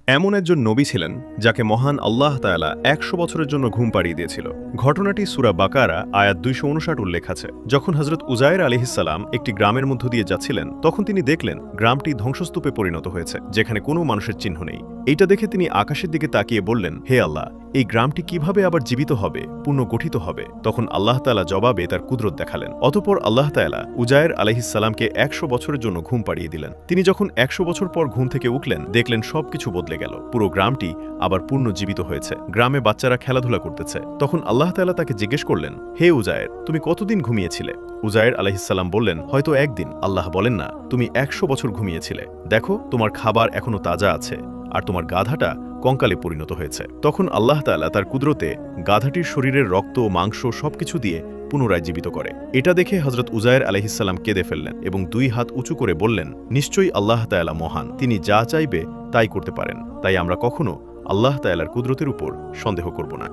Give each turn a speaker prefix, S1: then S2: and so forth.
S1: এমন একজন নবী ছিলেন যাকে মহান আল্লাহ তাআলা ১০০ বছরের জন্য ঘুম পাড়িয়ে দিয়েছিল। ঘটনাটি সূরা বাকারা আয়াত ২৫৯ উল্লেখ আছে। যখন হযরত উজায়ের আলাইহিসসালাম একটি গ্রামের মধ্য দিয়ে যাচ্ছিলেন, তখন তিনি দেখলেন গ্রামটি ধ্বংসস্তূপে পরিণত হয়েছে, যেখানে কোনো মানুষের চিহ্ন নেই। এইটা দেখে তিনি আকাশের দিকে তাকিয়ে বললেন, হে আল্লাহ, এই গ্রামটি কিভাবে আবার জীবিত হবে, পুনর্গঠিত হবে? তখন আল্লাহ তাআলা জবাবে তার কুদরত দেখালেন। অতঃপর আল্লাহ তাআলা উজায়ের আলাইহিসসালামকে ১০০ বছরের জন্য ঘুম পাড়িয়ে দিলেন। তিনি যখন ১০০ বছর পর ঘুম থেকে উঠলেন, দেখলেন সবকিছু বদলে গেল। পুরো গ্রামটি আবার পুনর্জীবিত হয়েছে। গ্রামে বাচ্চারা খেলাধুলা করতেছে। তখন আল্লাহ তাআলা তাকে জিজ্ঞেস করলেন, হে উজায়ের, তুমি কতদিন ঘুমিয়েছিলে? উজায়ের আলাইহিসসালাম বললেন, হয়তো একদিন। আল্লাহ বলেন না, তুমি ১০০ বছর ঘুমিয়েছিলে। দেখো, তোমার খাবার এখনো তাজা আছে, আর তোমার গাধাটা কঙ্কালে পরিণত হয়েছে। তখন আল্লাহ তাআলা তার কুদরতে গাধাটির শরীরের রক্ত, মাংস সবকিছু দিয়ে পুনরায় জীবিত করে। এটা দেখে হযরত উজায়ের আলাইহিসসালাম কেঁদে ফেললেন এবং ২ হাত উঁচু করে বললেন, নিশ্চয়ই আল্লাহ তাআলা মহান, তিনি যা চাইবে তাই করতে পারেন। তাই আমরা কখনো আল্লাহ তাআলার কুদরতের উপর সন্দেহ করব না।